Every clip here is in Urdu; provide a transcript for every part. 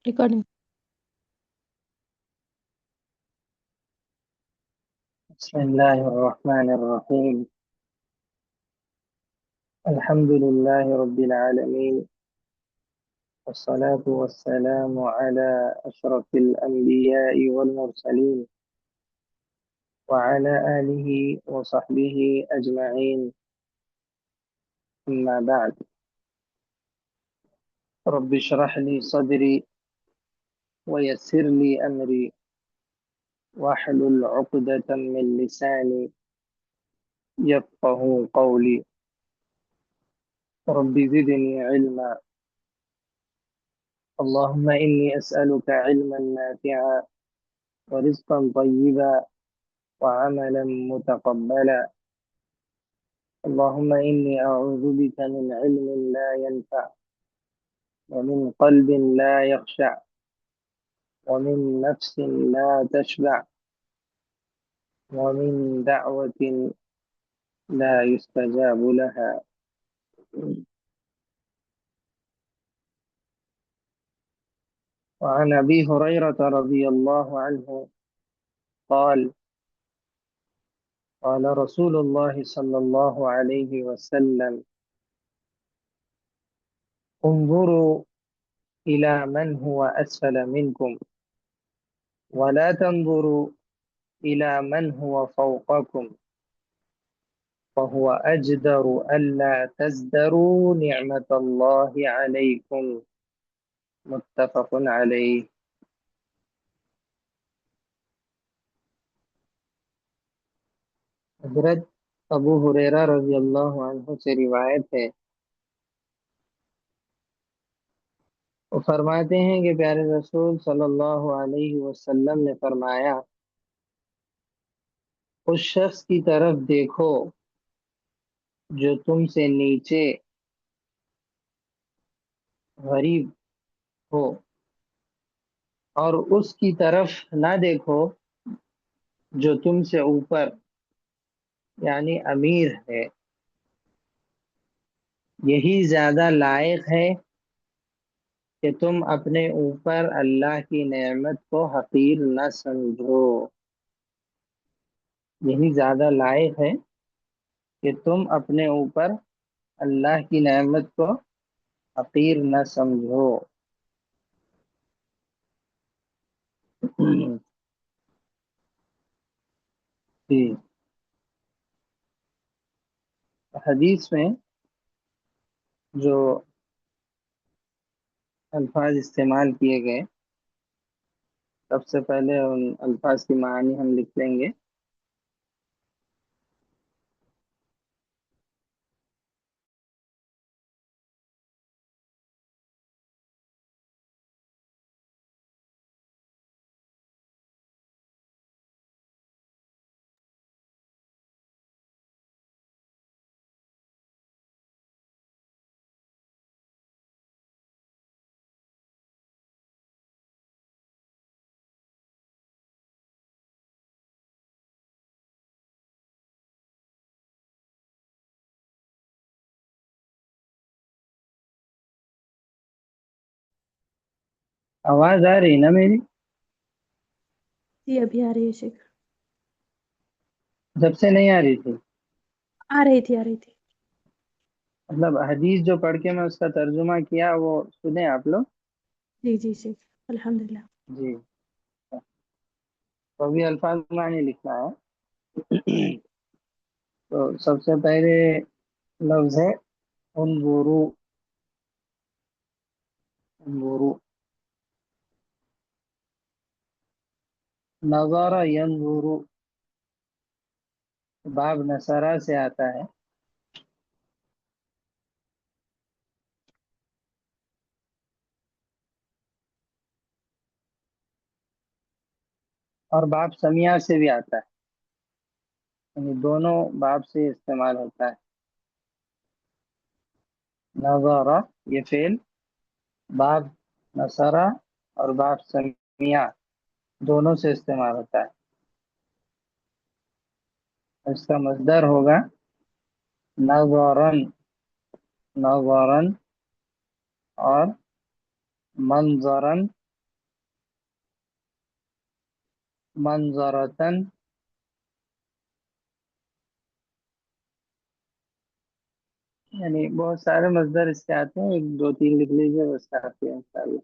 ریکارڈنگ. بسم الله الرحمن الرحيم. الحمد لله رب العالمين، والصلاة والسلام على أشرف الأنبياء والمرسلين وعلى آله وصحبه أجمعين. أما بعد، رب اشرح لي صدري ويسر لي أمري واحلل عقدة من لساني يفقه قولي. رب زدني علما. اللهم إني أسألك علما نافعا ورزقا طيبا وعملا متقبلا. اللهم إني أعوذ بك من علم لا ينفع ومن قلب لا يخشع ومن نفس لا تشبع ومن دعوة لا يستجاب لها. وعن أبي هريرة رضي الله عنه قال قال رسول الله صلى الله عليه وسلم: انظروا إلى من هو أسفل منكم ولا تنظروا إلى من هو فوقكم فهو أجدر ألا تزدروا نعمة الله عليكم. متفق عليه. حضرت ابو ہریرہ رضی اللہ عنہ سے روایت ہے، وہ فرماتے ہیں کہ پیارے رسول صلی اللہ علیہ وسلم نے فرمایا، اس شخص کی طرف دیکھو جو تم سے نیچے غریب ہو، اور اس کی طرف نہ دیکھو جو تم سے اوپر یعنی امیر ہے. یہی زیادہ لائق ہے کہ تم اپنے اوپر اللہ کی نعمت کو حقیر نہ سمجھو. یہی زیادہ لائق ہے کہ تم اپنے اوپر اللہ کی نعمت کو حقیر نہ سمجھو. جی، حدیث میں جو الفاظ استعمال کیے گئے، سب سے پہلے ان الفاظ کی معنی ہم لکھ لیں گے. آواز آ رہی نا میری؟ جی ابھی آ رہی ہے شیخ. جب سے نہیں آ رہی تھی؟ آ رہی تھی مطلب حدیث جو پڑھ کے میں اس کا ترجمہ کیا وہ سنیں آپ لوگ. جی جی شیخ الحمدللہ. جی، تو بھی الفاظ معنی لکھنا ہے. تو سب سے پہلے لفظ ہے انظرو. انظرو، نظر ینظرو، باب نصرہ سے آتا ہے، اور باب سمیع سے بھی آتا ہے، یعنی دونوں باب سے استعمال ہوتا ہے. نظر یہ فعل باب نصرہ اور باب سمیع دونوں سے استعمال ہوتا ہے. اس کا مصدر ہوگا نظرن، نظرن اور منظرن منظرتن، یعنی بہت سارے مصدر اس کے آتے ہیں، ایک دو تین لکھ لیجیے بس کافی ہے انشاءاللہ۔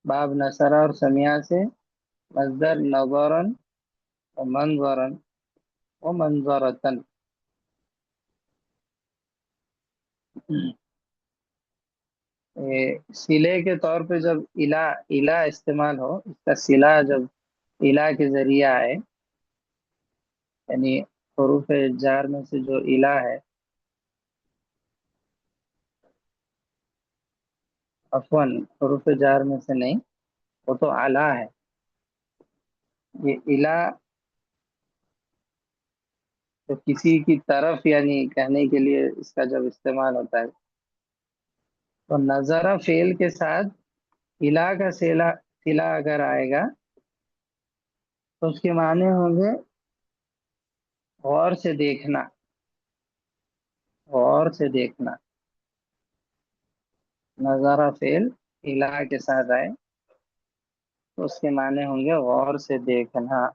باب نصرہ اور سمیع سے مصدر نظرن و منظرن و منظرتن۔ صلے کے طور پہ جب الہ الہ استعمال ہو، اس کا صلہ جب الہ کے ذریعہ آئے، یعنی حروف جار میں سے جو الہ ہے، عفواً حروف جار میں سے نہیں، وہ تو اعلیٰ ہے، یہ الہ تو کسی کی طرف یعنی کہنے کے لیے اس کا جب استعمال ہوتا ہے، تو نظرہ فعل کے ساتھ الہ کا صلہ اگر آئے گا تو اس کے معنی ہوں گے غور سے دیکھنا، غور سے دیکھنا۔ نظرہ فعل الہ کے ساتھ آئے تو اس کے معنی ہوں گے غور سے دیکھنا،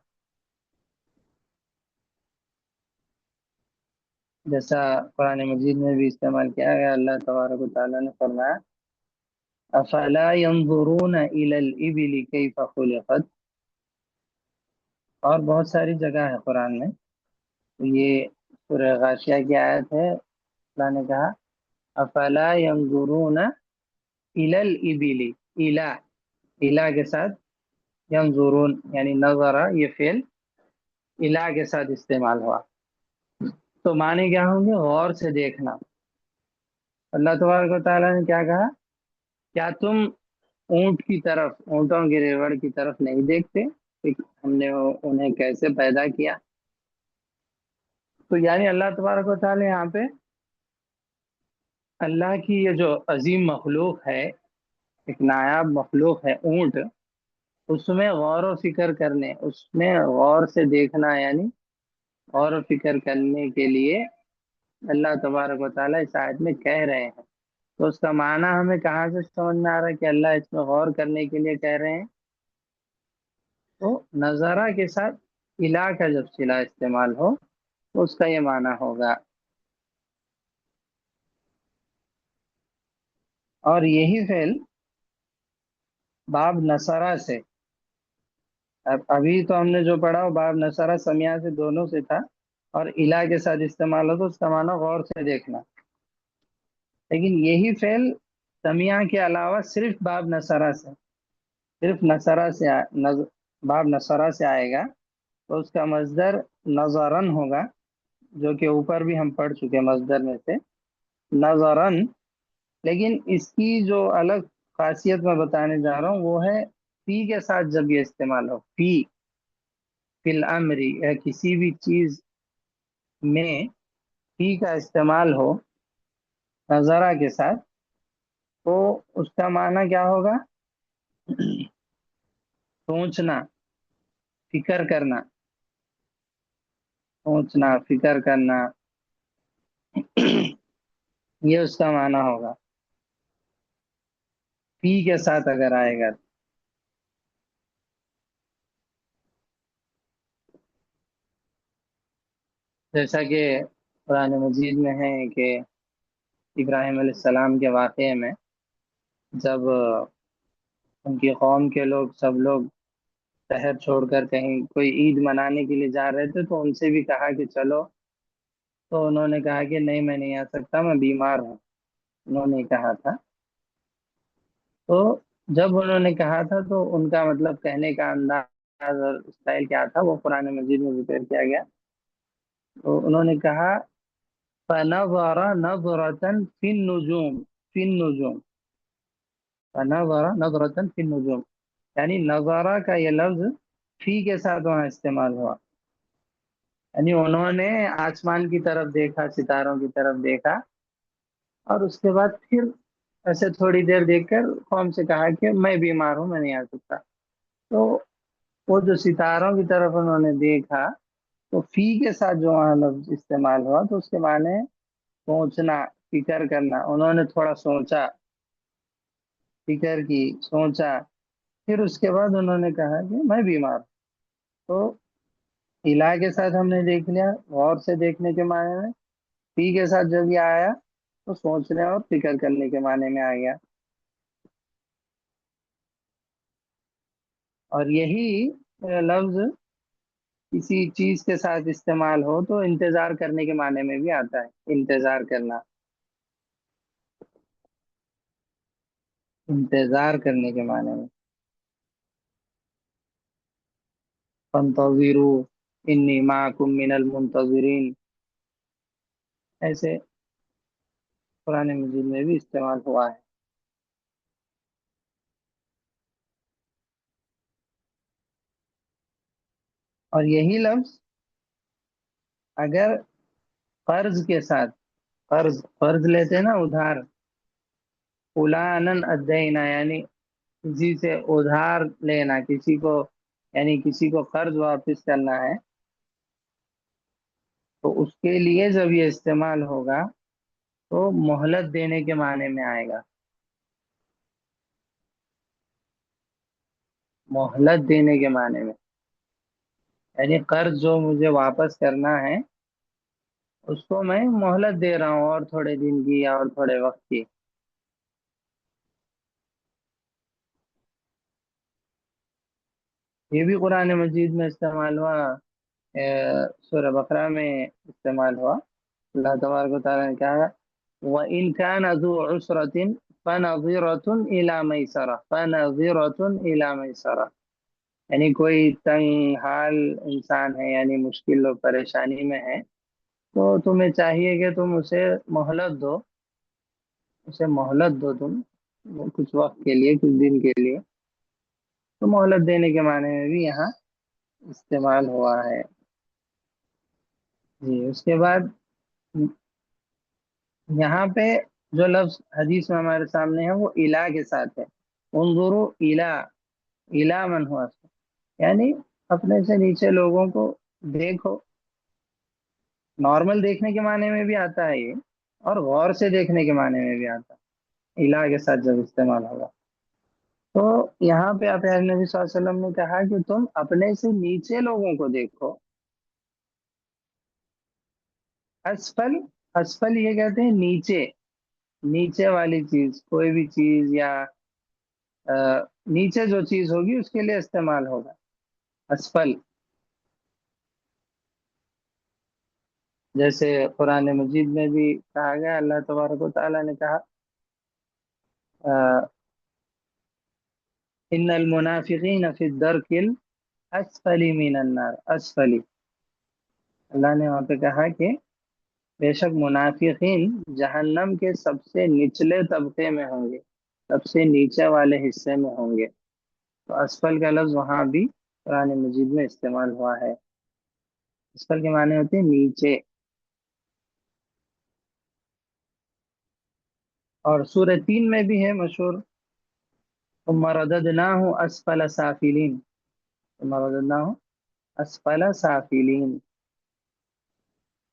جیسا قرآن مجید میں بھی استعمال کیا گیا۔ اللہ تبارک و تعالیٰ نے فرمایا افلا ينظرون الى الابل كيف خلقت، اور بہت ساری جگہ ہے قرآن میں، یہ سورہ غاشیہ کی آیت ہے، اللہ نے کہا افلا ينظرون الى الابل، الہ الہ کے ساتھ ینظرون یعنی نظرہ، یہ فعل الہ کے ساتھ استعمال ہوا تو معنی کیا ہوں گے؟ غور سے دیکھنا۔ اللہ تبارک و تعالیٰ نے کیا کہا؟ کیا تم اونٹ کی طرف، اونٹوں کے ریوڑ کی طرف نہیں دیکھتے کہ ہم نے انہیں کیسے پیدا کیا؟ تو یعنی اللہ تبارک و تعالیٰ یہاں پہ اللہ کی یہ جو عظیم مخلوق ہے، ایک نایاب مخلوق ہے اونٹ، اس میں غور و فکر کرنے، اس میں غور سے دیکھنا، یعنی غور و فکر کرنے کے لیے اللہ تبارک و تعالیٰ اس آیت میں کہہ رہے ہیں۔ تو اس کا معنی ہمیں کہاں سے سمجھ میں آ رہا ہے کہ اللہ اس میں غور کرنے کے لیے کہہ رہے ہیں؟ تو نظارہ کے ساتھ الہ کا جب صلہ استعمال ہو تو اس کا یہ معنی ہوگا۔ اور یہی فعل باب نصرہ سے، ابھی تو ہم نے جو پڑھا وہ باب نصرہ سمیع سے دونوں سے تھا، اور الہ کے ساتھ استعمال ہو تو اس کا معنی غور سے دیکھنا، لیکن یہی فعل سمیع کے علاوہ صرف باب نصرہ سے، صرف نصرہ سے باب نصرہ سے آئے گا تو اس کا مصدر نظرن ہوگا، جو کہ اوپر بھی ہم پڑھ چکے مصدر میں سے نظرن۔ لیکن اس کی جو الگ خاصیت میں بتانے جا رہا ہوں وہ ہے فی کے ساتھ جب یہ استعمال ہو، فی الامر، یا کسی بھی چیز میں فی کا استعمال ہو نظرہ کے ساتھ، تو اس کا معنی کیا ہوگا؟ سوچنا، فکر کرنا، سوچنا فکر کرنا، یہ اس کا معنی ہوگا فی کے ساتھ اگر آئے گا۔ جیسا کہ قرآن مجید میں ہے کہ ابراہیم علیہ السلام کے واقعے میں جب ان کی قوم کے لوگ سب لوگ شہر چھوڑ کر کہیں کوئی عید منانے کے لیے جا رہے تھے تو ان سے بھی کہا کہ چلو، تو انہوں نے کہا کہ نہیں میں نہیں آ سکتا، میں بیمار ہوں، انہوں نے کہا تھا۔ تو جب انہوں نے کہا تھا تو ان کا مطلب کہنے کا انداز اور اسٹائل کیا تھا وہ قرآن مجید میں ذکر کیا گیا۔ تو انہوں نے کہا فَنَظَرَ نَظْرَةً فِي النُّجُومِ، فِي النُّجُومِ، فَنَظَرَ نَظْرَةً فِي النُّجُومِ، یعنی نظارہ کا یہ لفظ فی کے ساتھ وہاں استعمال ہوا، یعنی انہوں نے آسمان کی طرف دیکھا، ستاروں کی طرف دیکھا، اور اس کے بعد پھر ایسے تھوڑی دیر دیکھ کر قوم سے کہا کہ میں بیمار ہوں، میں نہیں آ سکتا۔ تو وہ جو ستاروں کی طرف انہوں نے دیکھا تو فی کے ساتھ جو وہاں لفظ استعمال ہوا تو اس کے معنی سوچنا، فکر کرنا، انہوں نے تھوڑا سوچا، فکر کی، سوچا، پھر اس کے بعد انہوں نے کہا کہ میں بیمار ہوں۔ تو الہ کے ساتھ ہم نے دیکھ لیا، غور سے دیکھنے کے معنی میں، فی کے ساتھ جب یہ آیا تو سوچنے اور فکر کرنے کے معنی میں آ گیا، اور یہی لفظ کسی چیز کے ساتھ استعمال ہو تو انتظار کرنے کے معنی میں بھی آتا ہے، انتظار کرنا، انتظار کرنے کے معنی میں، فانتظروا انی معکم من المنتظرین، ایسے قرآن مجید میں بھی استعمال ہوا ہے۔ اور یہی لفظ اگر قرض کے ساتھ، قرض لیتے ہیں نا ادھار، فلانن ادینا یعنی کسی سے ادھار لینا، کسی کو یعنی کسی کو قرض واپس کرنا ہے، تو اس کے لیے جب یہ استعمال ہوگا تو مہلت دینے کے معنی میں آئے گا، مہلت دینے کے معنی میں، یعنی قرض جو مجھے واپس کرنا ہے اس کو میں مہلت دے رہا ہوں، اور تھوڑے دن کی یا اور تھوڑے وقت کی۔ یہ بھی قرآن مجید میں استعمال ہوا، سورہ بقرہ میں استعمال ہوا۔ اللہ تبارک و تعالیٰ نے کہا وَإِنْ كَانَ ذُو عُسْرَةٍ فَنَظِرَةٌ إِلَى مَيْسَرَةٍ، فَنَظِرَةٌ إِلَى مَيْسَرَةٍ، یعنی کوئی تنگ حال انسان ہے، یعنی مشکل و پریشانی میں ہے، تو تمہیں چاہیے کہ تم اسے مہلت دو، اسے مہلت دو تم کچھ وقت کے لیے، کچھ دن کے لیے، تو مہلت دینے کے معنی میں بھی یہاں استعمال ہوا ہے۔ جی اس کے بعد یہاں پہ جو لفظ حدیث میں ہمارے سامنے ہے وہ الہ کے ساتھ ہے، انظروا الہ، الہ من ہوا، یعنی اپنے سے نیچے لوگوں کو دیکھو، نارمل دیکھنے کے معنی میں بھی آتا ہے یہ، اور غور سے دیکھنے کے معنی میں بھی آتا ہے الہ کے ساتھ جب استعمال ہوگا۔ تو یہاں پہ پیارے نبی صلی اللہ علیہ وسلم نے کہا کہ تم اپنے سے نیچے لوگوں کو دیکھو، اسفل، اسفل یہ کہتے ہیں نیچے، نیچے والی چیز، کوئی بھی چیز یا نیچے جو چیز ہوگی اس کے لیے استعمال ہوگا اسفل، جیسے قرآن مجید میں بھی کہا گیا، اللہ تبارک و تعالیٰ نے کہا ان المنافقین فی الدرک الاسفل من النار، اسفلی، اللہ نے وہاں پہ کہا کہ بے شک منافقین جہنم کے سب سے نچلے طبقے میں ہوں گے، سب سے نیچے والے حصے میں ہوں گے، تو اسفل کا لفظ وہاں بھی قرآن مجید میں استعمال ہوا ہے، اسفل کے معنی ہوتے ہیں نیچے۔ اور سورہ تین میں بھی ہے مشہور ثم رددناہ اسفل سافلین، ثم رددناہ اسفل سافلین،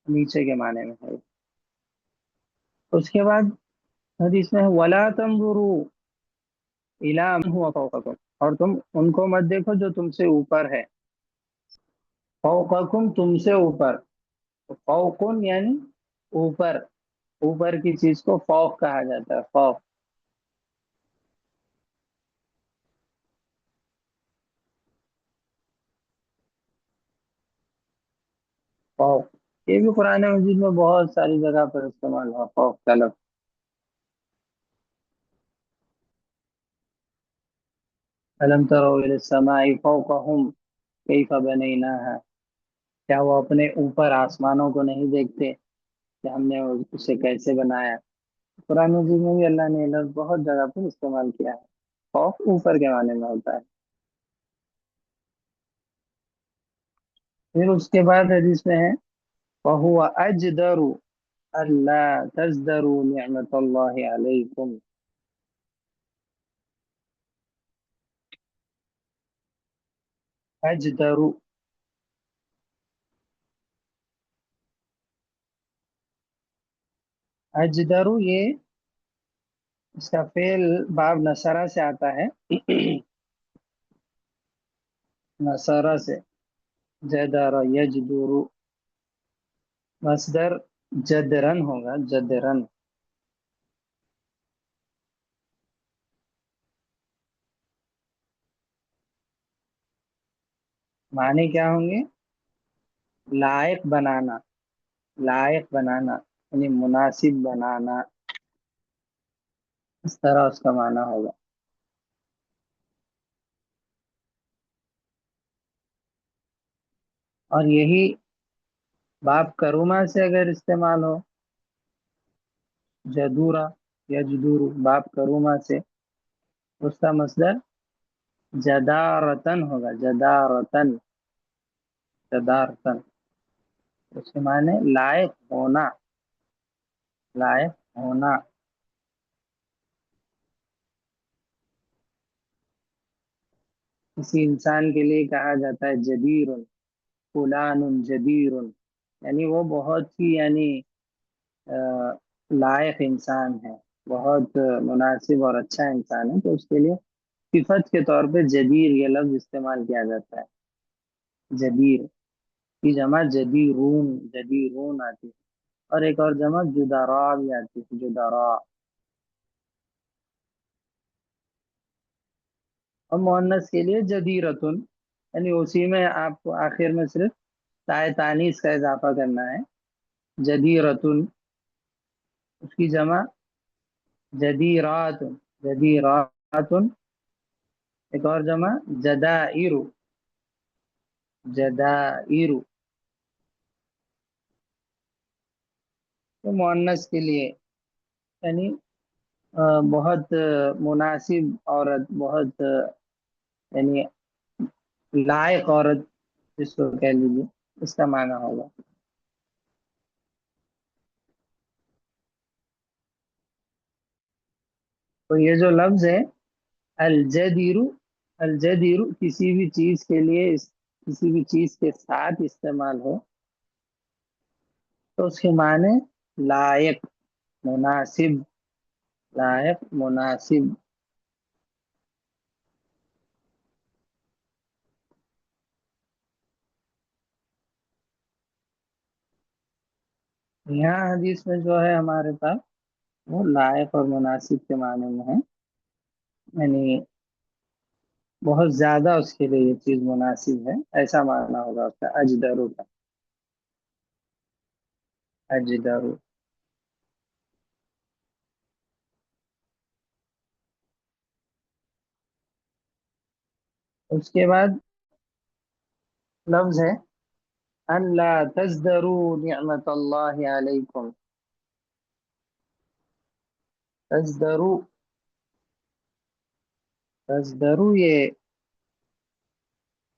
نیچے کے معنی میں ہے۔ اس کے بعد حدیث میں ولا تنظروا الی من هو فوقکم، اور تم ان کو مت دیکھو جو تم سے اوپر ہے، فوقکم تم سے اوپر، فوقن یعنی اوپر، اوپر کی چیز کو فوق کہا جاتا ہے، فوق، فوق، یہ بھی قرآن مجید میں بہت ساری جگہ پر استعمال ہوا فوق کا لفظ۔ الم تروا الی السماء فوقہم کیف بنیناہا، کیا وہ اپنے اوپر آسمانوں کو نہیں دیکھتے کہ ہم نے اسے کیسے بنایا؟ قرآن مجید میں بھی اللہ نے یہ لفظ بہت جگہ پر استعمال کیا ہے، فوق اوپر کے معنی میں ہوتا ہے۔ پھر اس کے بعد حدیث میں ہے وَهُوَ أَجْدَرُ أَلَّا تَزْدَرُوا نِعْمَةَ اللَّهِ عَلَيْكُمْ، اجدر، اجدر یہ اس کا فعل باب نصرہ سے آتا ہے، نصرہ سے، جدر یجدر، مصدر جدرن ہوگا، جدرن. معنی کیا ہوں گے؟ لائق بنانا، لائق بنانا یعنی مناسب بنانا، اس طرح اس کا معنی ہوگا. اور یہی باب کروما سے اگر استعمال ہو، جدورا یا جدور، باب کروما سے، اس کا مصدر جدارتن ہوگا، جدارتن، جدارتن. اس کے معنی لائق ہونا، لائق ہونا. کسی انسان کے لیے کہا جاتا ہے جدیر، فلان جدیر، یعنی وہ بہت ہی یعنی لائق انسان ہے، بہت مناسب اور اچھا انسان ہے، تو اس کے لیے صفت کے طور پہ جدیر یہ لفظ استعمال کیا جاتا ہے. جدیر کی جمع جدیرون، جدیرون آتی ہے. اور ایک اور جمع جدارا بھی آتی ہے، جدارا. اور مؤنث کے لیے جدیرتن، یعنی اسی میں آپ کو آخر میں صرف تائے تانیث کا اضافہ کرنا ہے. جدیرتن، اس کی جمع جدیرات، جدیرات. ایک اور جمع جدائر، جدائر. تو مؤنث کے لیے یعنی بہت مناسب عورت، بہت یعنی لائق عورت جس کو کہہ لیجیے، اس کا معنی ہوگا. تو یہ جو لفظ ہے الجدیر، الجدیر کسی بھی چیز کے لیے کسی بھی چیز کے ساتھ استعمال ہو تو اس کے معنی لائق، مناسب، لائق مناسب. یہاں حدیث میں جو ہے ہمارے پاس وہ لائق اور مناسب کے معنی میں ہے، یعنی بہت زیادہ اس کے لیے یہ چیز مناسب ہے، ایسا معنی ہوگا اس کا، اجدرو کا، اجدرو. اس کے بعد لفظ ہے ان لا تزدروا نعمت اللہ علیکم. تزدرو، تزدرو یہ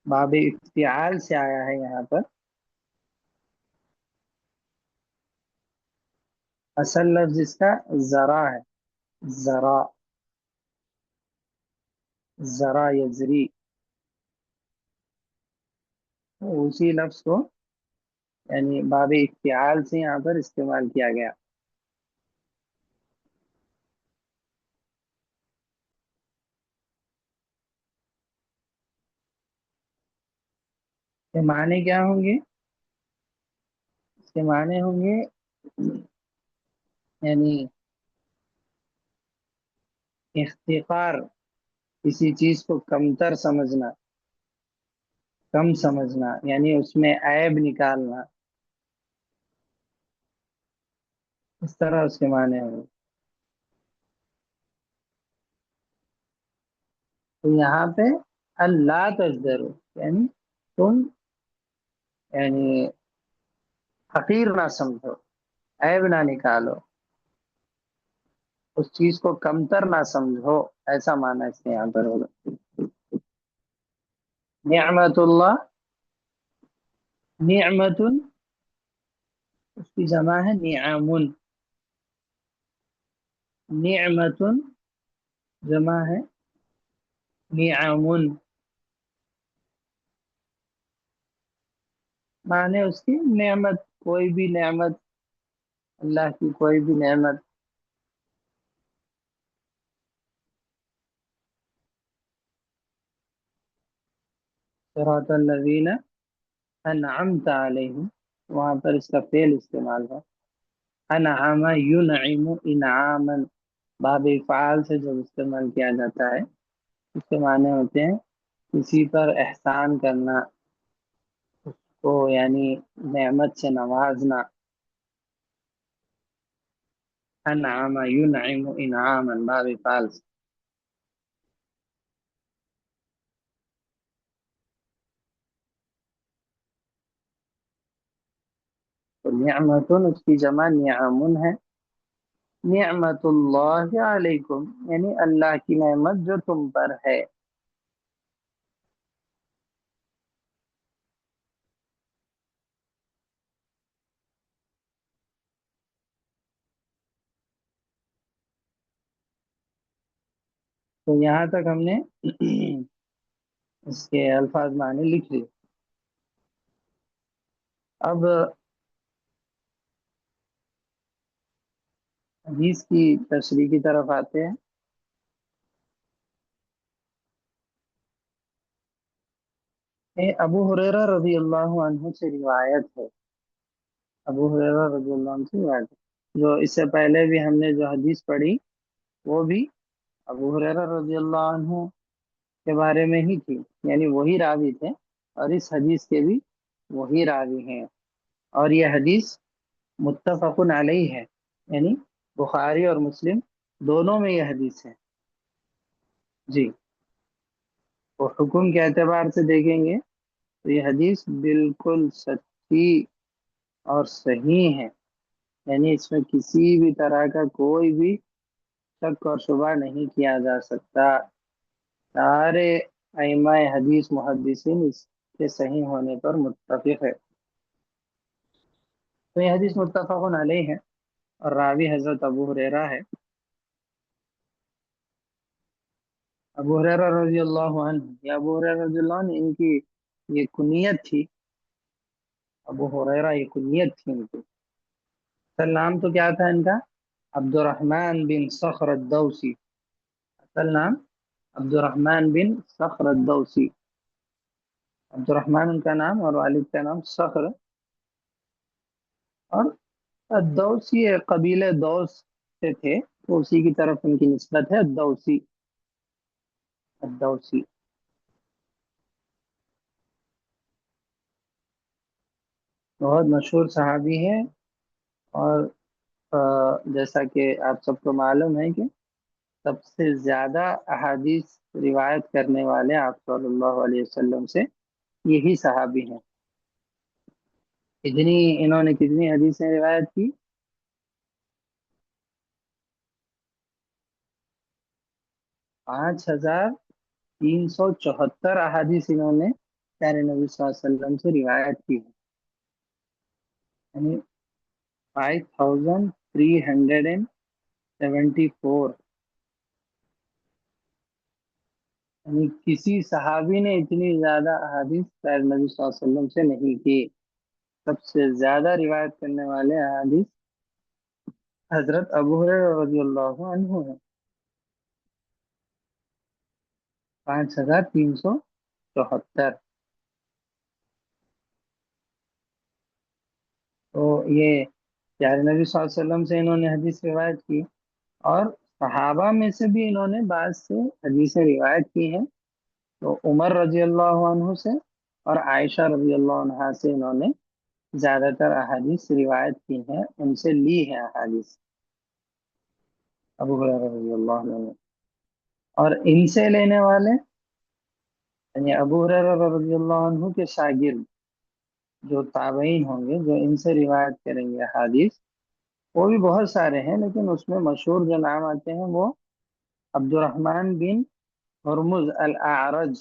باب افتعال سے آیا ہے یہاں پر. اصل لفظ اس کا ذرا ہے، ذرا، ذرا یزری. اسی لفظ کو یعنی باب افتعال سے یہاں پر استعمال کیا گیا. کے معنی کیا ہوں گے؟ اس کے معنی ہوں گے یعنی احتقار، کسی چیز کو کمتر سمجھنا، کم سمجھنا، یعنی اس میں عیب نکالنا، اس طرح اس کے معنی ہوں گے. تو یہاں پہ اللہ تزدرو یعنی تم یعنی حقیر نہ سمجھو، عیب نہ نکالو، اس چیز کو کمتر نہ سمجھو، ایسا معنی اس کے یہاں پر ہوگا. نعمت اللہ، نعمت اس کی جمع ہے نعم، نعمت جمع ہے نعم. معنی اس کی نعمت، کوئی بھی نعمت، اللہ کی کوئی بھی نعمت. صراط الذین انعمت علیہم، وہاں پر اس کا فعل استعمال ہے، انعم ینعم انعاما، باب فعال سے جب استعمال کیا جاتا ہے اس کے معنی ہوتے ہیں کسی پر احسان کرنا، کو یعنی نعمت سے نوازنا، انعم ینعم انعاما باب فعال سے۔ تو نعمت اس کی جمع نعم ہے، نعمت اللہ علیکم یعنی اللہ کی نعمت جو تم پر ہے۔ تو یہاں تک ہم نے اس کے الفاظ معنی لکھ لیے۔ اب حدیث کی تشریح کی طرف آتے ہیں۔ ابو ہریرہ رضی اللہ عنہ سے روایت ہے، ابو ہریرہ رضی اللہ عنہ سے روایت ہے، جو اس سے پہلے بھی ہم نے جو حدیث پڑھی وہ بھی ابو ہریرہ رضی اللہ عنہ کے بارے میں ہی تھی، یعنی وہی راوی تھے، اور اس حدیث کے بھی وہی راوی ہیں، اور یہ حدیث متفق علیہ ہے، یعنی بخاری اور مسلم دونوں میں یہ حدیث ہے جی۔ تو حکم کے اعتبار سے دیکھیں گے تو یہ حدیث بالکل سچی اور صحیح ہے، یعنی اس میں کسی بھی طرح کا کوئی بھی شک اور شبہ نہیں کیا جا سکتا، سارے ائمہ حدیث محدثین اس کے صحیح ہونے پر متفق ہے۔ تو یہ حدیث متفق علیہ ہے، اور راوی حضرت ابو ہریرہ ہے، ابو ہریرہ رضی اللہ عنہ، یا ابو ہریرہ رضی اللہ عنہ ان کی یہ کنیت تھی، ابو ہریرہ یہ کنیت تھی ان کی، اصل نام تو کیا تھا ان کا؟ عبد الرحمن بن صخر الدوسی، اصل نام عبد الرحمن بن صخر الدوسی، عبد الرحمن ان کا نام اور والد کا نام صخر، اور الدوسی قبیلہ دوس سے تھے، تو اسی کی طرف ان کی نسبت ہے، الدوسی، الدوسی۔ بہت مشہور صحابی ہیں، اور جیسا کہ آپ سب کو معلوم ہے کہ سب سے زیادہ احادیث روایت کرنے والے آپ صلی اللہ علیہ وسلم سے یہی صحابی ہیں۔ انہوں نے کتنی حدیثیں روایت کی؟ 5374 احادیث انہوں نے پیارے نبی صلی اللہ علیہ وسلم سے روایت کی ہے، یعنی 5374، یعنی کسی صحابی نے اتنی زیادہ احادیث پیارے نبی صلی اللہ علیہ وسلم سے نہیں کی۔ سب سے زیادہ روایت کرنے والے احادیث حضرت ابو ہریرہ رضی اللہ عنہ ہیں، 5374۔ تو یہ پیارے نبی صلی اللہ علیہ وسلم سے انہوں نے حدیث روایت کی، اور صحابہ میں سے بھی انہوں نے بعض سے حدیثیں روایت کی ہیں، تو عمر رضی اللہ عنہ سے اور عائشہ رضی اللہ عنہا سے انہوں نے زیادہ تر احادیث روایت کی ہیں، ان سے لی ہے احادیث ابو ہریرہ رضی اللہ عنہ نے۔ اور ان سے لینے والے یعنی ابو ہریرہ رضی اللہ عنہ کے شاگرد جو تابعین ہوں گے جو ان سے روایت کریں گے احادیث، وہ بھی بہت سارے ہیں، لیکن اس میں مشہور جو نام آتے ہیں وہ عبد الرحمن بن ہرمز الاعرج،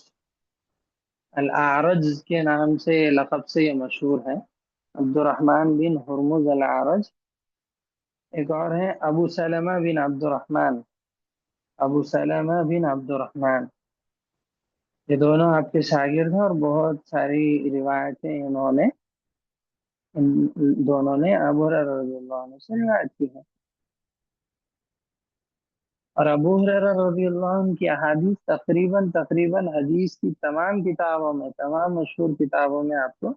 الاعرج کے نام سے لقب سے یہ مشہور ہے، عبد الرحمن بن ہرمز الاعرج۔ ایک اور ہیں ابو سلمہ بن عبد الرحمن، ابو سلمہ بن عبد الرحمن، یہ دونوں آپ کے شاگرد ہیں، اور بہت ساری روایتیں انہوں نے ان دونوں نے ابو ہریرہ رضی اللہ عنہ سے روایت کی ہے۔ اور ابو ہریرہ رضی اللہ عنہ کی احادیث تقریباً حدیث کی تمام کتابوں میں، تمام مشہور کتابوں میں آپ کو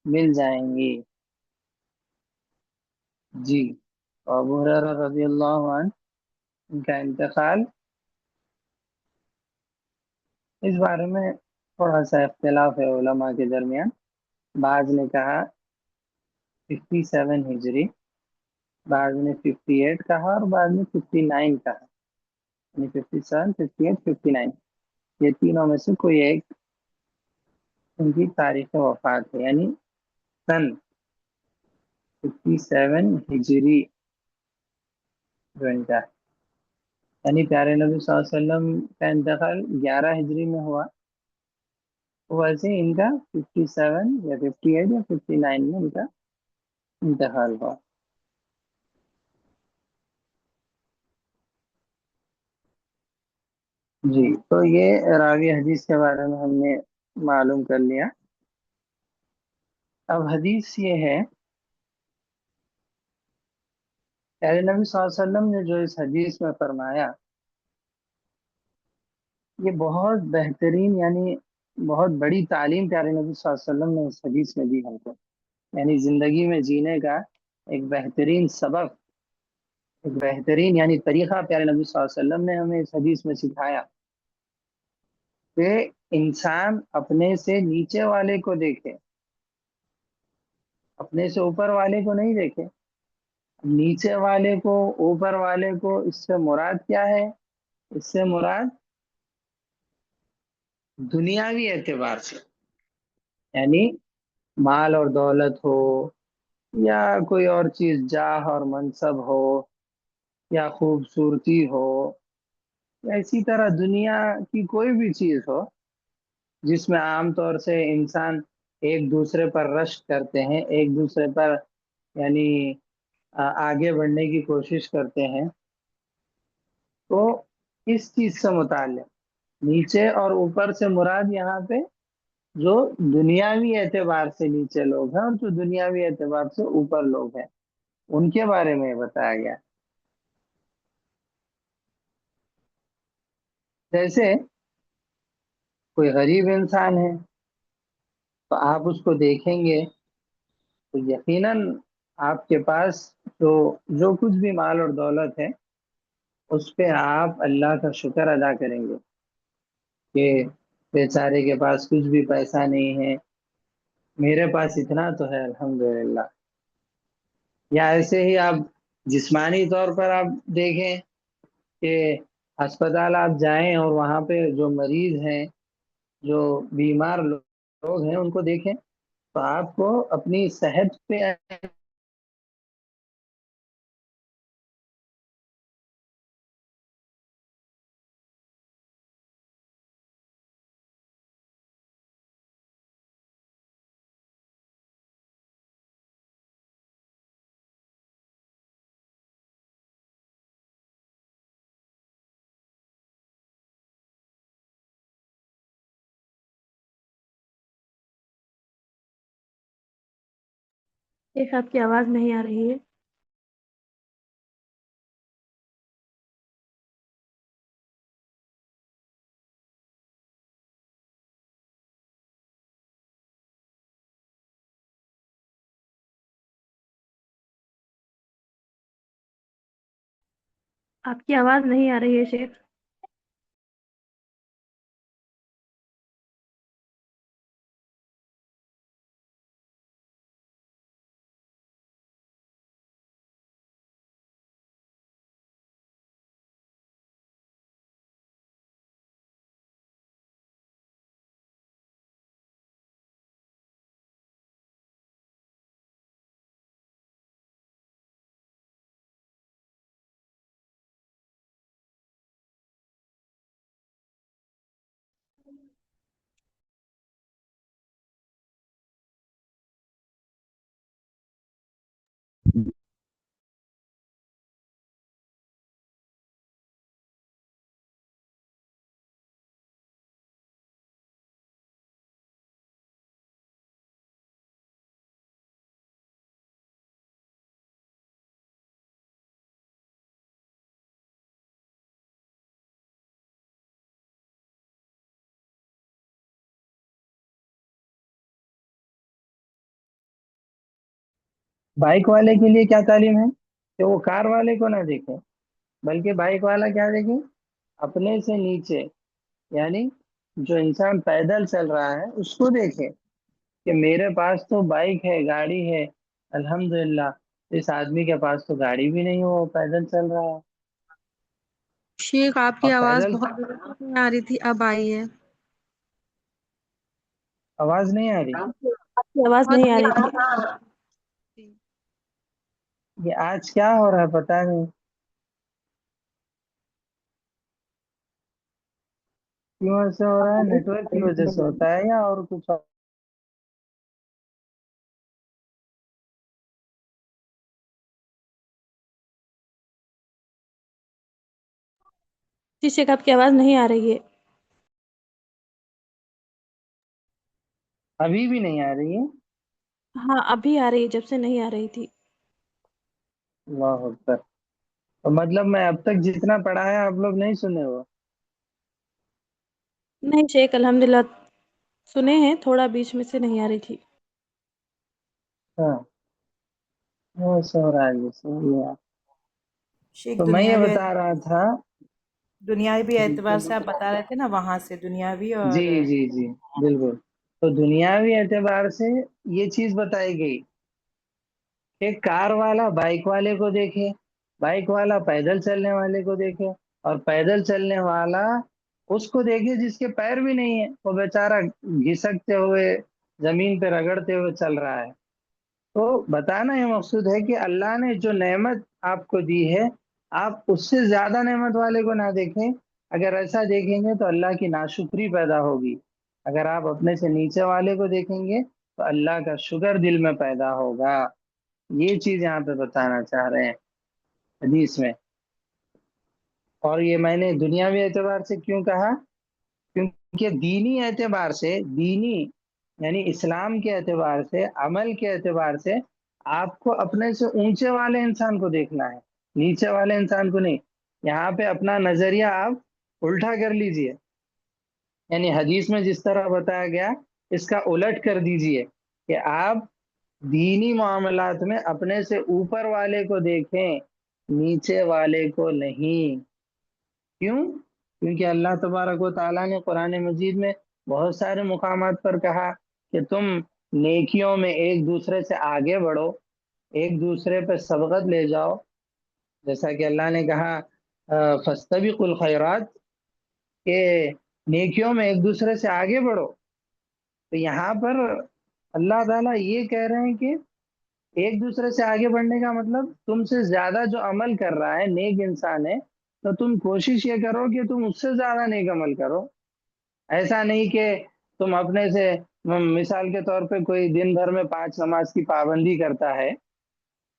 مل جائیں گی. جی. ابو ہریرہ رضی اللہ عنہ ان کا انتقال، اس بارے میں تھوڑا سا اختلاف ہے علماء کے درمیان. بعض نے کہا 57 ہجری، بعض نے 58 کہا، اور بعض نے 59 کہا. یعنی 57، 58، 59، یہ تینوں میں سے کوئی ایک ان کی تاریخ وفات ہے. یعنی سن 57 ہجری جو ان کا ہے. یعنی پیارے نبی صلی اللہ علیہ وسلم کا انتقال 11 ہجری میں ہوا، ویسے ان کا 57 یا 58 یا 59 میں ان کا انتقال ہوا. جی. تو یہ راوی حدیث کے بارے میں ہم نے معلوم کر لیا. اب حدیث یہ ہے، پیارے نبی صلی اللہ علیہ وسلم نے جو اس حدیث میں فرمایا، یہ بہت بہترین، یعنی بہت بڑی تعلیم پیارے نبی صلی اللہ علیہ وسلم نے اس حدیث میں دی ہم کو. یعنی زندگی میں جینے کا ایک بہترین سبق، ایک بہترین یعنی طریقہ پیارے نبی صلی اللہ علیہ وسلم نے ہمیں اس حدیث میں سکھایا کہ انسان اپنے سے نیچے والے کو دیکھے، اپنے سے اوپر والے کو نہیں دیکھے. نیچے والے کو، اوپر والے کو، اس سے مراد کیا ہے؟ اس سے مراد دنیاوی اعتبار سے، یعنی مال اور دولت ہو، یا کوئی اور چیز، جاہ اور منصب ہو، یا خوبصورتی ہو، یا اسی طرح دنیا کی کوئی بھی چیز ہو جس میں عام طور سے انسان ایک دوسرے پر رشک کرتے ہیں، ایک دوسرے پر یعنی آگے بڑھنے کی کوشش کرتے ہیں. تو اس چیز سے متعلق نیچے اور اوپر سے مراد یہاں پہ جو دنیاوی اعتبار سے نیچے لوگ ہیں اور جو دنیاوی اعتبار سے اوپر لوگ ہیں، ان کے بارے میں بتایا گیا. جیسے کوئی غریب انسان ہے تو آپ اس کو دیکھیں گے تو یقیناً آپ کے پاس جو کچھ بھی مال اور دولت ہے، اس پہ آپ اللہ کا شکر ادا کریں گے کہ بیچارے کے پاس کچھ بھی پیسہ نہیں ہے، میرے پاس اتنا تو ہے الحمدللہ. یا ایسے ہی آپ جسمانی طور پر آپ دیکھیں کہ ہسپتال آپ جائیں اور وہاں پہ جو مریض ہیں، جو بیمار لوگ ہیں، ان کو دیکھیں تو آپ کو اپنی صحت پہ ایک آپ کی آواز نہیں آ رہی ہے. آپ کی آواز نہیں آ رہی ہے شیخ. بائک والے کے لیے کیا تعلیم ہے کہ وہ کار والے کو نہ دیکھے، بلکہ بائک والا کیا دیکھے؟ اپنے سے نیچے، یعنی جو انسان پیدل چل رہا ہے اس کو دیکھے کہ میرے پاس تو بائک ہے، گاڑی ہے، الحمدللہ، اس آدمی کے پاس تو گاڑی بھی نہیں، وہ پیدل چل رہا ہے شیخ آپ کی اور آواز پیدل۔ بہت دیر سے نہیں آ رہی تھی، اب آئی ہے۔ آواز نہیں آ رہی؟ آپ کی آواز بہت نہیں آ دیر رہی تھی۔ سے۔ یہ آج کیا ہو رہا ہے پتہ نہیں کیوں ایسے ہو رہا ہے، نیٹ ورک کی وجہ سے ہوتا ہے یا اور کچھ اور؟ جی شیخ آپ کی آواز نہیں آ رہی ہے۔ ابھی بھی نہیں آ رہی ہے؟ ہاں ابھی آ رہی ہے، جب سے نہیں آ رہی تھی۔ اللہ اکبر، تو مطلب میں اب تک جتنا پڑھا ہے آپ لوگ نہیں سنے ہو؟ نہیں شیخ الحمدللہ سنے ہیں، تھوڑا بیچ میں سے نہیں آ رہی تھی۔ ہاں، ایسا ہو رہا ہے جیسے یہ۔ شیخ تو میں یہ بتا رہا تھا، دنیاوی اعتبار سے آپ بتا رہے تھے نا، وہاں سے دنیاوی اور جی جی جی بالکل، تو دنیاوی اعتبار سے یہ چیز بتائی گئی کہ کار والا بائک والے کو دیکھے، بائک والا پیدل چلنے والے کو دیکھے، اور پیدل چلنے والا اس کو دیکھے جس کے پیر بھی نہیں ہے، وہ بیچارہ گھسکتے ہوئے زمین پہ رگڑتے ہوئے چل رہا ہے۔ تو بتانا یہ مقصود ہے کہ اللہ نے جو نعمت آپ کو دی ہے، آپ اس سے زیادہ نعمت والے کو نہ دیکھیں۔ اگر ایسا دیکھیں گے تو اللہ کی ناشکری پیدا ہوگی، اگر آپ اپنے سے نیچے والے کو دیکھیں گے تو اللہ کا شکر دل میں پیدا ہوگا۔ یہ چیز یہاں پہ بتانا چاہ رہے ہیں حدیث میں۔ اور یہ میں نے دنیاوی اعتبار سے کیوں کہا؟ کیونکہ دینی اعتبار سے، دینی یعنی اسلام کے اعتبار سے، عمل کے اعتبار سے آپ کو اپنے سے اونچے والے انسان کو دیکھنا ہے، نیچے والے انسان کو نہیں۔ یہاں پہ اپنا نظریہ آپ الٹا کر لیجئے، یعنی حدیث میں جس طرح بتایا گیا اس کا الٹ کر دیجئے کہ آپ دینی معاملات میں اپنے سے اوپر والے کو دیکھیں، نیچے والے کو نہیں۔ کیوں؟ کیونکہ اللہ تبارک و تعالیٰ نے قرآن مجید میں بہت سارے مقامات پر کہا کہ تم نیکیوں میں ایک دوسرے سے آگے بڑھو، ایک دوسرے پہ سبقت لے جاؤ، جیسا کہ اللہ نے کہا فاستبقوا الخیرات، کہ نیکیوں میں ایک دوسرے سے آگے بڑھو۔ تو یہاں پر اللہ تعالیٰ یہ کہہ رہے ہیں کہ ایک دوسرے سے آگے بڑھنے کا مطلب تم سے زیادہ جو عمل کر رہا ہے، نیک انسان ہے، تو تم کوشش یہ کرو کہ تم اس سے زیادہ نیک عمل کرو۔ ایسا نہیں کہ تم اپنے سے، مثال کے طور پہ کوئی دن بھر میں 5 نماز کی پابندی کرتا ہے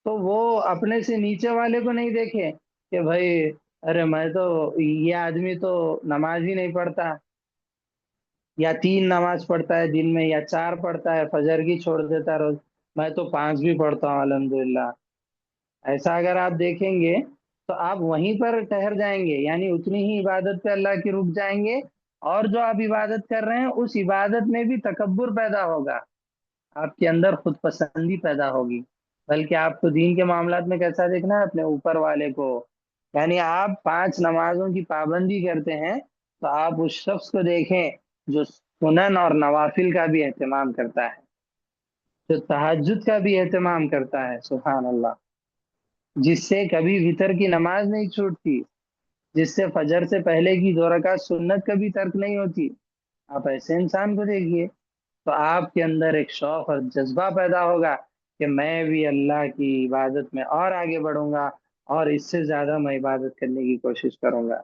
تو وہ اپنے سے نیچے والے کو نہیں دیکھے کہ بھائی ارے میں تو، یہ آدمی تو نماز ہی نہیں پڑھتا، یا 3 نماز پڑھتا ہے دن میں، یا 4 پڑھتا ہے، فجر کی چھوڑ دیتا ہے روز، میں تو 5 بھی پڑھتا ہوں الحمدللہ۔ ایسا اگر آپ دیکھیں گے تو آپ وہیں پر ٹھہر جائیں گے، یعنی اتنی ہی عبادت پہ اللہ کی رک جائیں گے، اور جو آپ عبادت کر رہے ہیں اس عبادت میں بھی تکبر پیدا ہوگا، آپ کے اندر خود پسندی پیدا ہوگی، بلکہ آپ کو دین کے معاملات میں کیسا دیکھنا ہے؟ اپنے اوپر والے کو۔ یعنی آپ 5 نمازوں کی پابندی کرتے ہیں تو آپ اس شخص کو دیکھیں جو سنن اور نوافل کا بھی اہتمام کرتا ہے، جو تہجد کا بھی اہتمام کرتا ہے، سبحان اللہ، جس سے کبھی وتر کی نماز نہیں چھوٹتی، جس سے فجر سے پہلے کی 2 رکعت سنت کبھی ترک نہیں ہوتی۔ آپ ایسے انسان کو دیکھیے تو آپ کے اندر ایک شوق اور جذبہ پیدا ہوگا کہ میں بھی اللہ کی عبادت میں اور آگے بڑھوں گا، اور اس سے زیادہ میں عبادت کرنے کی کوشش کروں گا۔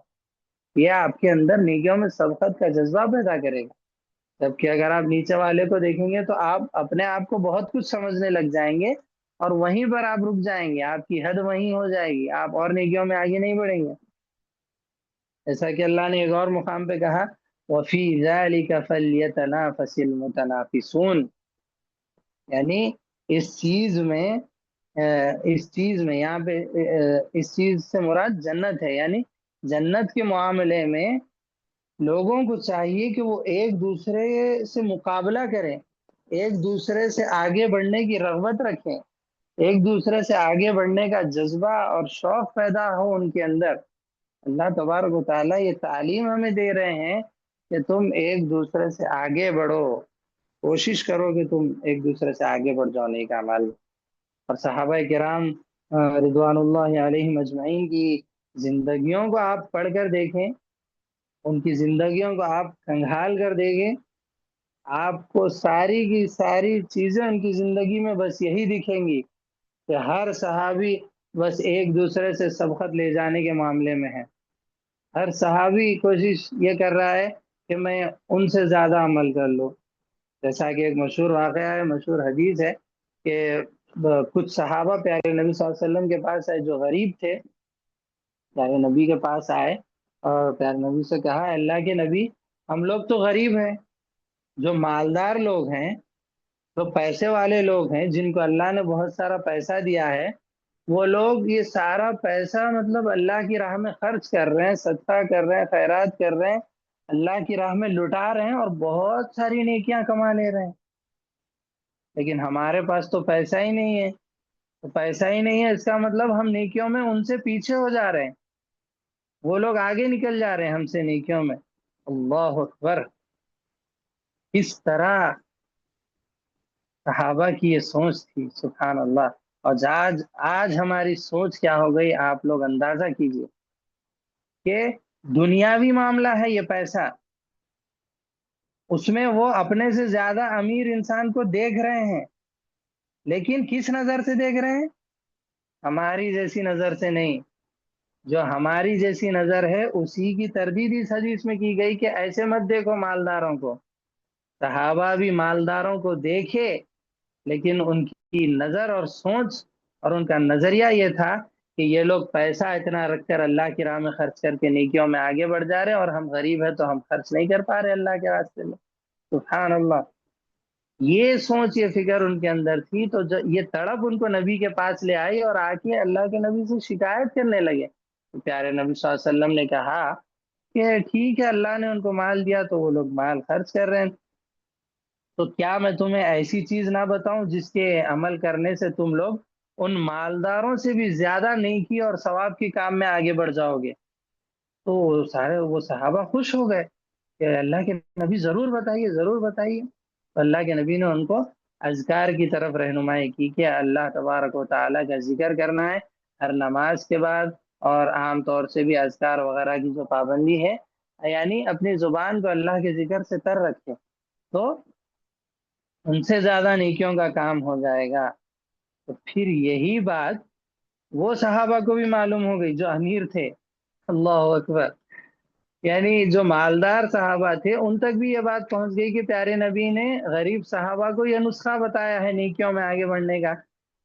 یہ آپ کے اندر نیکیوں میں سبقت کا جذبہ پیدا کرے گا۔ جبکہ اگر آپ نیچے والے کو دیکھیں گے تو آپ اپنے آپ کو بہت کچھ سمجھنے لگ جائیں گے، اور وہیں پر آپ رک جائیں گے، آپ کی حد وہیں ہو جائے گی، آپ اور نیکیوں میں آگے نہیں بڑھیں گے۔ ایسا کہ اللہ نے ایک اور مقام پہ کہا وَفِي ذَلِكَ فَلْيَتَنَافَسِ الْمُتَنَافِسُونَ، یعنی اس چیز میں یہاں پہ اس چیز سے مراد جنت ہے، یعنی جنت کے معاملے میں لوگوں کو چاہیے کہ وہ ایک دوسرے سے مقابلہ کریں، ایک دوسرے سے آگے بڑھنے کی رغبت رکھیں، ایک دوسرے سے آگے بڑھنے کا جذبہ اور شوق پیدا ہو ان کے اندر۔ اللہ تبارک و تعالیٰ یہ تعلیم ہمیں دے رہے ہیں کہ تم ایک دوسرے سے آگے بڑھو، کوشش کرو کہ تم ایک دوسرے سے آگے بڑھ جاؤ نیک اعمال۔ اور صحابہ کرام رضوان اللہ علیہم اجمعین کی زندگیوں کو آپ پڑھ کر دیکھیں، ان کی زندگیوں کو آپ کھنگال کر دیکھیں، آپ کو ساری کی ساری چیزیں ان کی زندگی میں بس یہی دکھیں گی کہ ہر صحابی بس ایک دوسرے سے سبقت لے جانے کے معاملے میں ہے۔ ہر صحابی کوشش یہ کر رہا ہے کہ میں ان سے زیادہ عمل کر لوں۔ جیسا کہ ایک مشہور واقعہ ہے، مشہور حدیث ہے کہ کچھ صحابہ پیارے نبی صلی اللہ علیہ وسلم کے پاس آئے جو غریب تھے، پیارے نبی کے پاس آئے اور پیارے نبی سے کہا، اللہ کے نبی ہم لوگ تو غریب ہیں، جو مالدار لوگ ہیں، جو پیسے والے لوگ ہیں، جن کو اللہ نے بہت سارا پیسہ دیا ہے، وہ لوگ یہ سارا پیسہ مطلب اللہ کی راہ میں خرچ کر رہے ہیں، صدقہ کر رہے ہیں، خیرات کر رہے ہیں، اللہ کی راہ میں لٹا رہے ہیں اور بہت ساری نیکیاں کما لے رہے ہیں، لیکن ہمارے پاس تو پیسہ ہی نہیں ہے۔ تو پیسہ ہی نہیں ہے اس کا مطلب ہم نیکیوں میں ان سے پیچھے ہو جا رہے ہیں، وہ لوگ آگے نکل جا رہے ہیں ہم سے نیکیوں میں۔ اللہ اکبر! اس طرح صحابہ کی یہ سوچ تھی، سبحان اللہ۔ اور آج ہماری سوچ کیا ہو گئی، آپ لوگ اندازہ کیجئے کہ دنیاوی معاملہ ہے یہ پیسہ، اس میں وہ اپنے سے زیادہ امیر انسان کو دیکھ رہے ہیں، لیکن کس نظر سے دیکھ رہے ہیں؟ ہماری جیسی نظر سے نہیں۔ جو ہماری جیسی نظر ہے اسی کی تردید اس حدیث میں کی گئی کہ ایسے مت دیکھو مالداروں کو۔ صحابہ بھی مالداروں کو دیکھے، لیکن ان کی نظر اور سوچ اور ان کا نظریہ یہ تھا کہ یہ لوگ پیسہ اتنا رکھ کر اللہ کی راہ میں خرچ کر کے نیکیوں میں آگے بڑھ جا رہے ہیں، اور ہم غریب ہیں تو ہم خرچ نہیں کر پا رہے اللہ کے راستے میں۔ سبحان اللہ! یہ سوچ یہ فکر ان کے اندر تھی، تو یہ تڑپ ان کو نبی کے پاس لے آئی اور آ کے اللہ کے نبی سے شکایت کرنے لگے۔ تو پیارے نبی صلی اللہ علیہ وسلم نے کہا کہ ٹھیک ہے، اللہ نے ان کو مال دیا تو وہ لوگ مال خرچ کر رہے ہیں، تو کیا میں تمہیں ایسی چیز نہ بتاؤں جس کے عمل کرنے سے تم لوگ ان مالداروں سے بھی زیادہ نیکی اور ثواب کے کام میں آگے بڑھ جاؤ گے؟ تو وہ صحابہ خوش ہو گئے کہ اللہ کے نبی ضرور بتائیے، ضرور بتائیے۔ تو اللہ کے نبی نے ان کو اذکار کی طرف رہنمائی کی کہ اللہ تبارک و تعالیٰ کا ذکر کرنا ہے ہر نماز کے بعد، اور عام طور سے بھی اذکار وغیرہ کی جو پابندی ہے، یعنی اپنی زبان کو اللہ کے ذکر سے تر رکھے، تو ان سے زیادہ نیکیوں کا کام ہو جائے گا۔ تو پھر یہی بات وہ صحابہ کو بھی معلوم ہو گئی جو امیر تھے۔ اللہ اکبر! یعنی جو مالدار صحابہ تھے ان تک بھی یہ بات پہنچ گئی کہ پیارے نبی نے غریب صحابہ کو یہ نسخہ بتایا ہے نیکیوں میں آگے بڑھنے کا،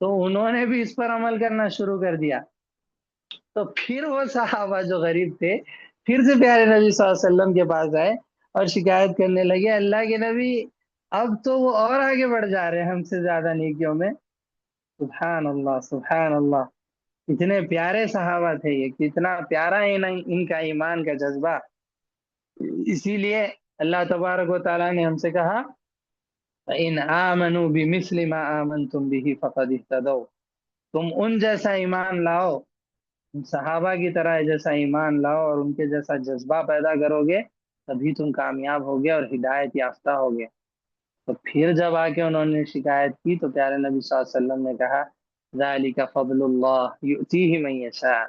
تو انہوں نے بھی اس پر عمل کرنا شروع کر دیا۔ تو پھر وہ صحابہ جو غریب تھے پھر سے پیارے نبی صلی اللہ علیہ وسلم کے پاس آئے اور شکایت کرنے لگے، اللہ کے نبی اب تو وہ اور آگے بڑھ جا رہے ہیں ہم سے زیادہ نیکیوں میں۔ سبحان اللہ! سبحان اللہ! کتنے پیارے صحابہ تھے یہ، کتنا پیارا ان کا ایمان کا جذبہ۔ اسی لیے اللہ تبارک و تعالیٰ نے ہم سے کہا فَإِنْ آمَنُوا بِمِثْلِ مَا آمَنْتُمْ بِهِ فَقَدِ اهْتَدَوْا، تم ان جیسا ایمان لاؤ، صحابہ کی طرح جیسا ایمان لاؤ اور ان کے جیسا جذبہ پیدا کرو گے، تبھی تم کامیاب ہوگے اور ہدایت یافتہ ہوگے۔ تو پھر جب آ کے انہوں نے شکایت کی تو پیارے نبی صلی اللہ علیہ وسلم نے کہا ذَلِكَ فَضْلُ اللَّهِ يُؤْتِيهِ مَن يَشَاءُ،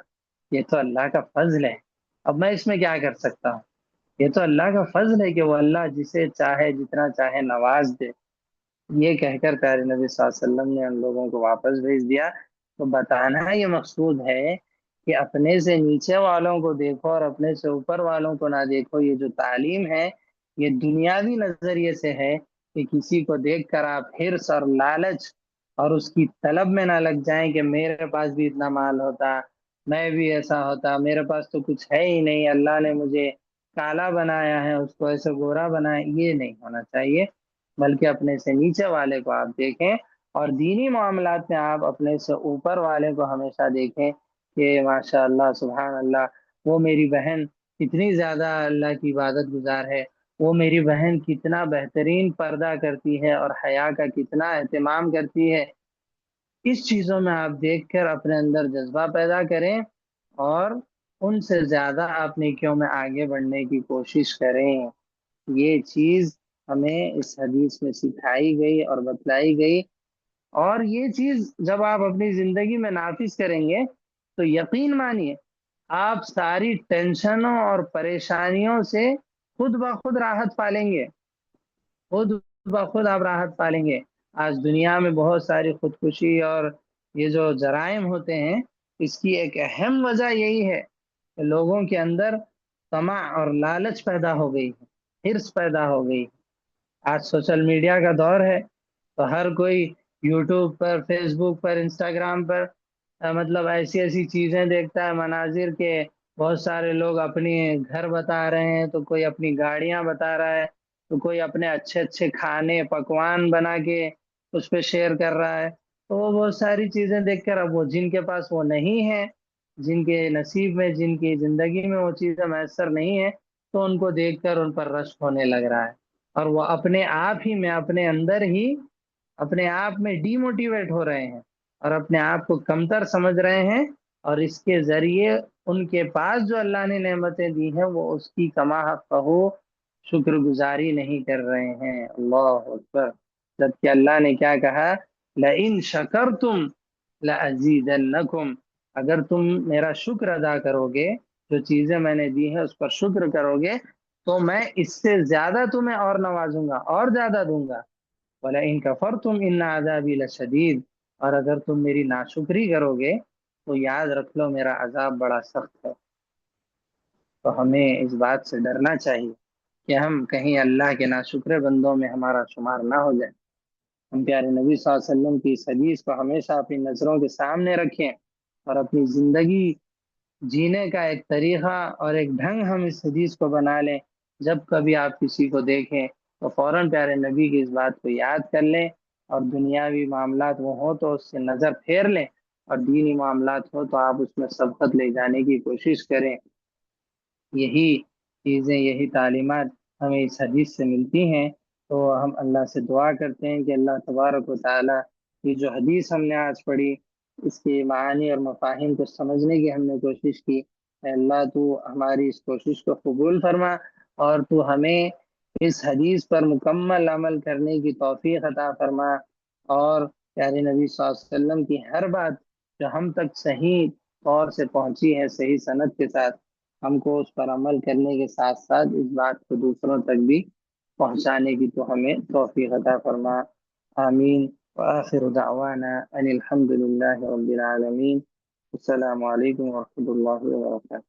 یہ تو اللہ کا فضل ہے، اب میں اس میں کیا کر سکتا ہوں؟ یہ تو اللہ کا فضل ہے کہ وہ اللہ جسے چاہے جتنا چاہے نواز دے۔ یہ کہہ کر پیارے نبی صلی اللہ علیہ وسلم نے ان لوگوں کو واپس بھیج دیا۔ تو بتانا یہ مقصود ہے کہ اپنے سے نیچے والوں کو دیکھو اور اپنے سے اوپر والوں کو نہ دیکھو۔ یہ جو تعلیم ہے یہ دنیاوی نظریے سے ہے کہ کسی کو دیکھ کر آپ حرص اور لالچ اور اس کی طلب میں نہ لگ جائیں کہ میرے پاس بھی اتنا مال ہوتا، میں بھی ایسا ہوتا، میرے پاس تو کچھ ہے ہی نہیں، اللہ نے مجھے کالا بنایا ہے اس کو ایسے گورا بنایا۔ یہ نہیں ہونا چاہیے، بلکہ اپنے سے نیچے والے کو آپ دیکھیں، اور دینی معاملات میں آپ اپنے سے اوپر والے کو ہمیشہ دیکھیں کہ ماشاء اللہ سبحان اللہ، وہ میری بہن کتنی زیادہ اللہ کی عبادت گزار ہے، وہ میری بہن کتنا بہترین پردہ کرتی ہے اور حیا کا کتنا اہتمام کرتی ہے۔ اس چیزوں میں آپ دیکھ کر اپنے اندر جذبہ پیدا کریں اور ان سے زیادہ آپ نیکیوں میں آگے بڑھنے کی کوشش کریں۔ یہ چیز ہمیں اس حدیث میں سکھائی گئی اور بتلائی گئی، اور یہ چیز جب آپ اپنی زندگی میں نافذ کریں گے تو یقین مانیے آپ ساری ٹینشنوں اور پریشانیوں سے خود بخود راحت پالیں گے، خود بخود آپ راحت پالیں گے۔ آج دنیا میں بہت ساری خودکشی اور یہ جو جرائم ہوتے ہیں، اس کی ایک اہم وجہ یہی ہے کہ لوگوں کے اندر طمع اور لالچ پیدا ہو گئی ہے، حرص پیدا ہو گئی۔ آج سوشل میڈیا کا دور ہے تو ہر کوئی یوٹیوب پر، فیس بک پر، انسٹاگرام پر مطلب ایسی ایسی چیزیں دیکھتا ہے، مناظر کے بہت سارے لوگ اپنی گھر بتا رہے ہیں، تو کوئی اپنی گاڑیاں بتا رہا ہے، تو کوئی اپنے اچھے اچھے کھانے پکوان بنا کے اس پہ شیئر کر رہا ہے۔ تو وہ بہت ساری چیزیں دیکھ کر اب وہ جن کے پاس وہ نہیں ہے، جن کے نصیب میں، جن کی زندگی میں وہ چیزیں میسر نہیں ہیں، تو ان کو دیکھ کر ان پر رشک ہونے لگ رہا ہے، اور وہ اپنے آپ ہی میں، اپنے اندر ہی اپنے آپ میں ڈی موٹیویٹ ہو رہے ہیں اور اپنے آپ کو کمتر سمجھ رہے ہیں، اور اس کے ذریعے ان کے پاس جو اللہ نے نعمتیں دی ہیں وہ اس کی کما حق ہو شکر گزاری نہیں کر رہے ہیں۔ اللہ اکبر! جبکہ اللہ نے کیا کہا؟ لَإِن شَكَرْتُمْ لَأَزِيدَنَّكُمْ، اگر تم میرا شکر ادا کرو گے، جو چیزیں میں نے دی ہیں اس پر شکر کرو گے، تو میں اس سے زیادہ تمہیں اور نوازوں گا اور زیادہ دوں گا۔ وَلَئِن كَفَرْتُمْ إِنَّ عَذَابِي لَشَدِيدٌ، اور اگر تم میری ناشکری کرو گے تو یاد رکھ لو میرا عذاب بڑا سخت ہے۔ تو ہمیں اس بات سے ڈرنا چاہیے کہ ہم کہیں اللہ کے ناشکرے بندوں میں ہمارا شمار نہ ہو جائے۔ ہم پیارے نبی صلی اللہ علیہ وسلم کی اس حدیث کو ہمیشہ اپنی نظروں کے سامنے رکھیں اور اپنی زندگی جینے کا ایک طریقہ اور ایک ڈھنگ ہم اس حدیث کو بنا لیں۔ جب کبھی آپ کسی کو دیکھیں تو فوراً پیارے نبی کی اس بات کو یاد کر لیں، اور دنیاوی معاملات وہ ہوں تو اس سے نظر پھیر لیں، اور دینی معاملات ہو تو آپ اس میں سبقت لے جانے کی کوشش کریں۔ یہی چیزیں، یہی تعلیمات ہمیں اس حدیث سے ملتی ہیں۔ تو ہم اللہ سے دعا کرتے ہیں کہ اللہ تبارک و تعالی یہ جو حدیث ہم نے آج پڑھی، اس کی معانی اور مفاہیم کو سمجھنے کی ہم نے کوشش کی، اے اللہ تو ہماری اس کوشش کو قبول فرما، اور تو ہمیں اس حدیث پر مکمل عمل کرنے کی توفیق عطا فرما، اور پیارے نبی صلی اللہ علیہ وسلم کی ہر بات جو ہم تک صحیح طور سے پہنچی ہے، صحیح سند کے ساتھ، ہم کو اس پر عمل کرنے کے ساتھ ساتھ اس بات کو دوسروں تک بھی پہنچانے کی تو ہمیں توفیق عطا فرما۔ آمین۔ وآخر دعوانا ان الحمد للہ رب العالمین۔ السلام علیکم ورحمۃ اللہ وبرکاتہ۔